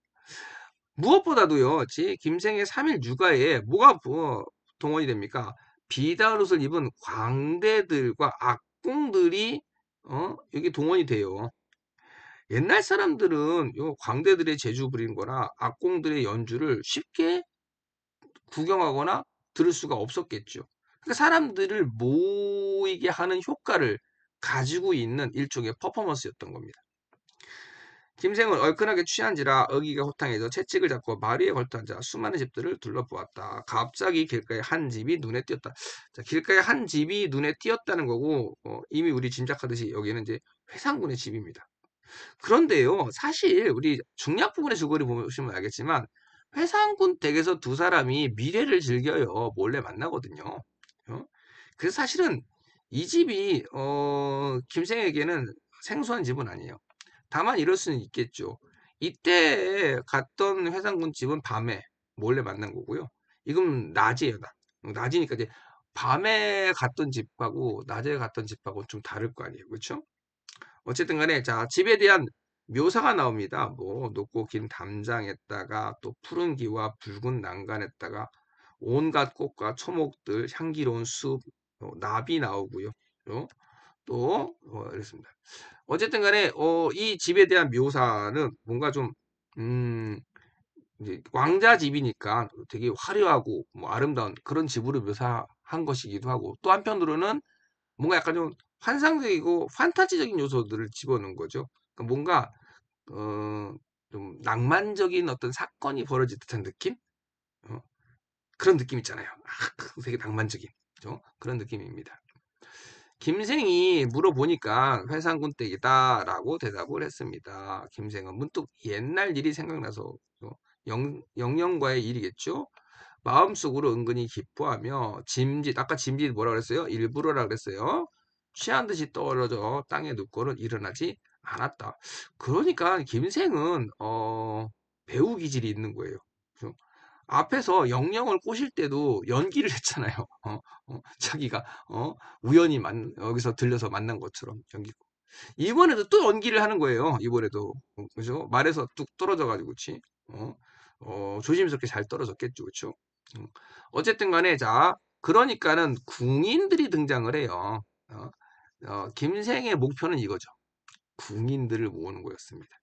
Speaker 1: 무엇보다도요, 김생의 3일 육아에 뭐가 동원이 됩니까? 비단 옷을 입은 광대들과 악공들이 여기 동원이 돼요. 옛날 사람들은 요 광대들의 재주 부리는 거나 악공들의 연주를 쉽게 구경하거나 들을 수가 없었겠죠. 그러니까 사람들을 모이게 하는 효과를 가지고 있는 일종의 퍼포먼스였던 겁니다. 김생은 얼큰하게 취한지라 어기가 호탕해져 채찍을 잡고 마루에 걸터앉아 수많은 집들을 둘러보았다. 갑자기 길가에 한 집이 눈에 띄었다. 자, 길가에 한 집이 눈에 띄었다는 거고, 이미 우리 짐작하듯이 여기는 이제 회상군의 집입니다. 그런데요, 사실 우리 중략 부분의 줄거리 보시면 알겠지만 회상군 댁에서 두 사람이 미래를 즐겨요. 몰래 만나거든요. 어? 그래서 사실은 이 집이 김생에게는 생소한 집은 아니에요. 다만 이럴 수는 있겠죠. 이때 갔던 회상군 집은 밤에 몰래 만난 거고요. 이건 낮이에요. 낮이니까 이제 밤에 갔던 집하고 낮에 갔던 집하고 좀 다를 거 아니에요. 그렇죠? 어쨌든 간에 자, 집에 대한 묘사가 나옵니다. 뭐 높고 긴 담장에다가 또 푸른 기와 붉은 난간에다가 온갖 꽃과 초목들, 향기로운 숲, 나비 나오고요. 이랬습니다. 어쨌든 간에 이 집에 대한 묘사는 뭔가 좀 음, 이제 왕자 집이니까 되게 화려하고 뭐 아름다운 그런 집으로 묘사한 것이기도 하고, 또 한편으로는 뭔가 약간 좀 환상적이고 판타지적인 요소들을 집어넣은 거죠. 그러니까 뭔가 좀 낭만적인 어떤 사건이 벌어질 듯한 느낌? 어, 그런 느낌 있잖아요. 되게 낭만적인, 그죠? 그런 느낌입니다. 김생이 물어보니까 회상군 댁이다라고 대답을 했습니다. 김생은 문득 옛날 일이 생각나서, 영영과의 일이겠죠? 마음속으로 은근히 기뻐하며 짐짓, 아까 짐짓 뭐라 그랬어요? 일부러라 그랬어요. 취한 듯이 떨어져 땅에 눕고는 일어나지 않았다. 그러니까 김생은 배우 기질이 있는 거예요. 그죠? 앞에서 영영을 꼬실 때도 연기를 했잖아요. 자기가 우연히 여기서 들려서 만난 것처럼 연기. 이번에도 또 연기를 하는 거예요. 이번에도 그죠? 말에서 뚝 떨어져 가지고, 그치? 어, 조심스럽게 잘 떨어졌겠죠, 그쵸? 음. 어쨌든 간에 자, 그러니까는 궁인들이 등장을 해요. 김생의 목표는 이거죠. 궁인들을 모으는 거였습니다.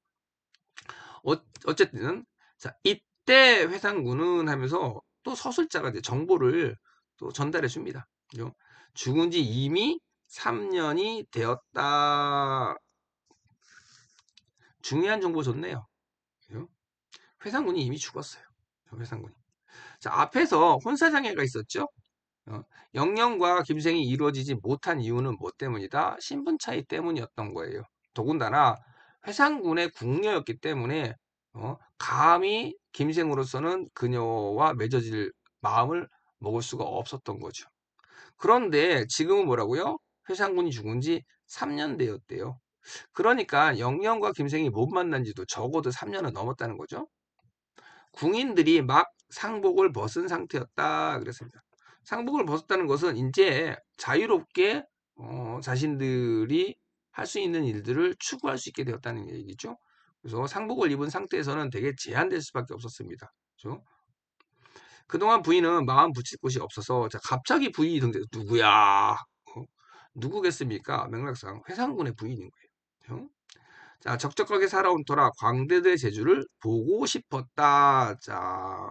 Speaker 1: 어쨌든 자, 이때 회상군은 하면서 또 서술자가 이제 정보를 또 전달해 줍니다. 그죠? 죽은 지 이미 3년이 되었다. 중요한 정보 줬네요. 그죠? 회상군이 이미 죽었어요. 회상군이. 자, 앞에서 혼사장애가 있었죠? 영영과 김생이 이루어지지 못한 이유는 뭐 때문이다? 신분 차이 때문이었던 거예요. 더군다나 회상군의 궁녀였기 때문에 감히 김생으로서는 그녀와 맺어질 마음을 먹을 수가 없었던 거죠. 그런데 지금은 뭐라고요? 회상군이 죽은 지 3년 되었대요. 그러니까 영영과 김생이 못 만난 지도 적어도 3년은 넘었다는 거죠. 궁인들이 막 상복을 벗은 상태였다 그랬습니다. 상복을 벗었다는 것은 이제 자유롭게 자신들이 할 수 있는 일들을 추구할 수 있게 되었다는 얘기죠. 그래서 상복을 입은 상태에서는 되게 제한될 수밖에 없었습니다. 그렇죠? 그동안 부인은 마음 붙일 곳이 없어서 자, 갑자기 부인이 등장. 누구야? 누구겠습니까? 맥락상 회상군의 부인인 거예요. 그렇죠? 자, 적적하게 살아온 터라 광대들의 재주를 보고 싶었다. 자,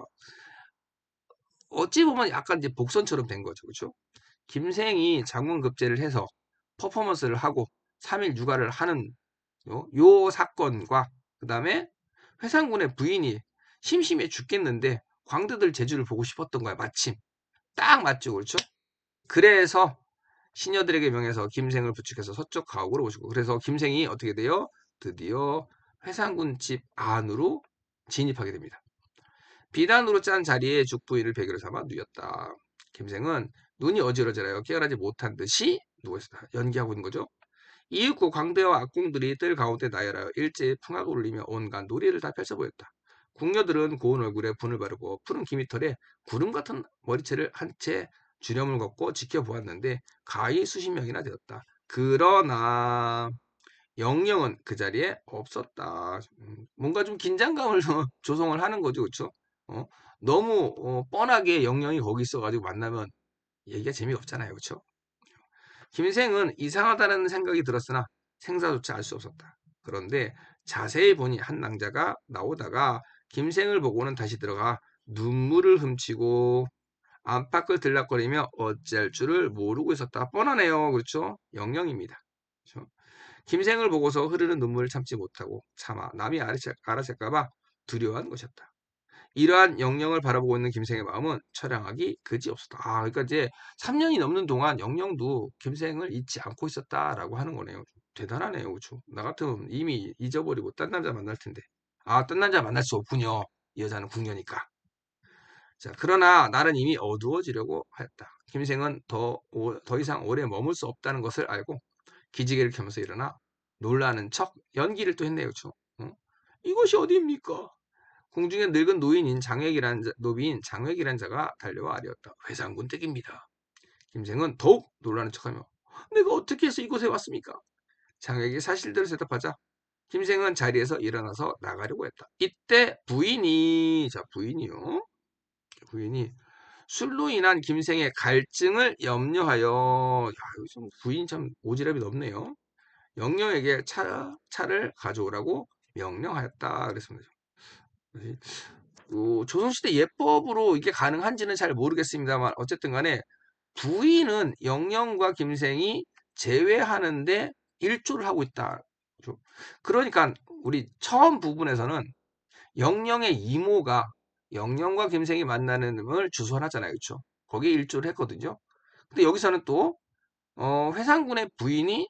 Speaker 1: 어찌 보면 약간 이제 복선처럼 된 거죠. 그렇죠? 김생이 장원급제를 해서 퍼포먼스를 하고 3일 육아를 하는 요 사건과 그 다음에 회상군의 부인이 심심해 죽겠는데 광대들 재주를 보고 싶었던 거야. 마침. 딱 맞죠. 그렇죠? 그래서 시녀들에게 명해서 김생을 부축해서 서쪽 가옥으로 오시고 그래서 김생이 어떻게 돼요? 드디어 회상군 집 안으로 진입하게 됩니다. 비단으로 짠 자리에 죽부인을 배경으로 삼아 누웠다. 김생은 눈이 어지러져요. 깨어나지 못한 듯이 누워있었다. 연기하고 있는 거죠. 이윽고 광대와 악공들이 뜰 가운데 나열하여 일제히 풍악을 울리며 온갖 놀이를 다 펼쳐 보였다. 궁녀들은 고운 얼굴에 분을 바르고 푸른 기미털에 구름 같은 머리채를 한 채 주렴을 걷고 지켜보았는데 가히 수십 명이나 되었다. 그러나 영영은 그 자리에 없었다. 뭔가 좀 긴장감을 조성을 하는 거죠. 그렇죠? 너무 뻔하게 영영이 거기 있어가지고 만나면 얘기가 재미없잖아요. 그렇죠? 김생은 이상하다는 생각이 들었으나 생사조차 알 수 없었다. 그런데 자세히 보니 한 낭자가 나오다가 김생을 보고는 다시 들어가 눈물을 훔치고 안팎을 들락거리며 어찌할 줄을 모르고 있었다. 뻔하네요. 그렇죠? 영영입니다. 그렇죠? 김생을 보고서 흐르는 눈물을 참지 못하고 차마 남이 알아챌까봐 두려워한 것이었다. 이러한 영영을 바라보고 있는 김생의 마음은 처량하기 그지없었다. 그러니까 이제 3년이 넘는 동안 영영도 김생을 잊지 않고 있었다라고 하는 거네요. 대단하네요, 그렇죠? 나 같으면 이미 잊어버리고 딴 남자 만날 텐데. 딴 남자 만날 수 없군요. 이 여자는 궁녀니까. 자, 그러나 나는 이미 어두워지려고 하였다. 김생은 더 이상 오래 머물 수 없다는 것을 알고 기지개를 켜면서 일어나 놀라는 척 연기를 또 했네요, 그렇죠? 이것이 어디입니까? 공중에 늙은 노비인 장획이란 자가 달려와 아뢰었다. 회상군 댁입니다. 김생은 더욱 놀라는 척하며 내가 어떻게 해서 이곳에 왔습니까? 장획이 사실대로 대답하자 김생은 자리에서 일어나서 나가려고 했다. 이때 부인이 술로 인한 김생의 갈증을 염려하여 부인이 참 오지랖이 넓네요. 영령에게 차를 가져오라고 명령하였다. 그랬습니다. 조선시대 예법으로 이게 가능한지는 잘 모르겠습니다만 어쨌든 간에 부인은 영영과 김생이 제외하는데 일조를 하고 있다. 그러니까 우리 처음 부분에서는 영영의 이모가 영영과 김생이 만나는 걸 주선하잖아요. 그렇죠? 거기에 일조를 했거든요. 근데 여기서는 또 회상군의 부인이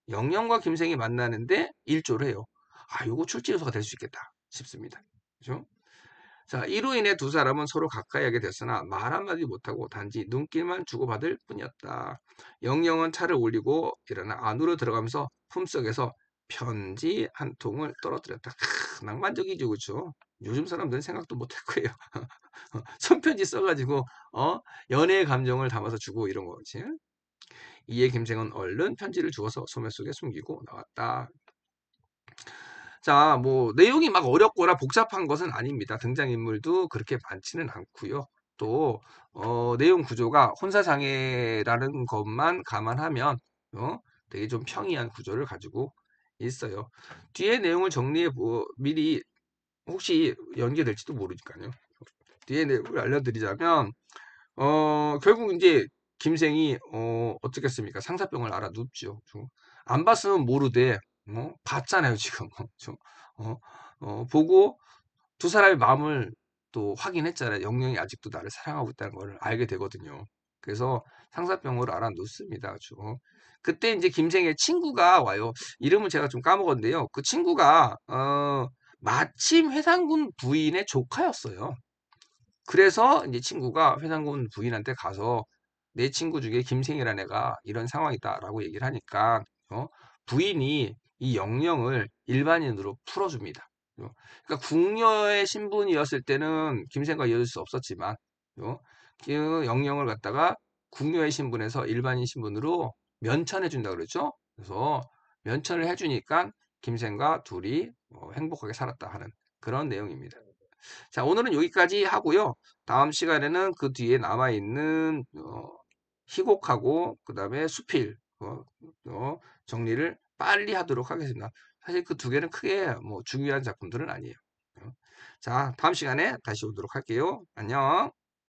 Speaker 1: 영영과 김생이 만나는데 일조를 해요. 요거 출제 요소가 될 수 있겠다 싶습니다. 그죠? 자, 이로 인해 두 사람은 서로 가까이 하게 됐으나 말 한마디 못하고 단지 눈길만 주고받을 뿐이었다. 영영은 차를 올리고 일어나 안으로 들어가면서 품속에서 편지 한 통을 떨어뜨렸다. 낭만적이죠, 그렇죠? 요즘 사람들은 생각도 못할 거예요. 손편지 써가지고 연애의 감정을 담아서 주고 이런 거지. 이에 김생은 얼른 편지를 주워서 소매 속에 숨기고 나왔다. 자, 뭐 내용이 막 어렵거나 복잡한 것은 아닙니다. 등장인물도 그렇게 많지는 않고요. 또 내용 구조가 혼사장애라는 것만 감안하면 되게 좀 평이한 구조를 가지고 있어요. 뒤에 내용을 미리 혹시 연계될지도 모르니까요. 뒤에 내용을 알려드리자면 결국 이제 김생이 어떻겠습니까? 상사병을 알아눕죠. 안 봤으면 모르되 봤잖아요 지금. 보고 두 사람의 마음을 또 확인했잖아요. 영영이 아직도 나를 사랑하고 있다는 걸 알게 되거든요. 그래서 상사병을 알아놓습니다. 그렇죠? 그때 이제 김생의 친구가 와요. 이름은 제가 좀 까먹었는데요. 그 친구가 마침 회상군 부인의 조카였어요. 그래서 이제 친구가 회상군 부인한테 가서 내 친구 중에 김생이라는 애가 이런 상황이다라고 얘기를 하니까 부인이 이 영영을 일반인으로 풀어줍니다. 그러니까 궁녀의 신분이었을 때는 김생과 이어질 수 없었지만 그 영령을 갖다가 궁녀의 신분에서 일반인 신분으로 면천해 준다 그러죠. 그래서 면천을 해주니까 김생과 둘이 행복하게 살았다 하는 그런 내용입니다. 자, 오늘은 여기까지 하고요. 다음 시간에는 그 뒤에 남아있는 희곡하고 그 다음에 수필 정리를 빨리 하도록 하겠습니다. 사실 그 두 개는 크게 뭐 중요한 작품들은 아니에요. 자, 다음 시간에 다시 오도록 할게요. 안녕.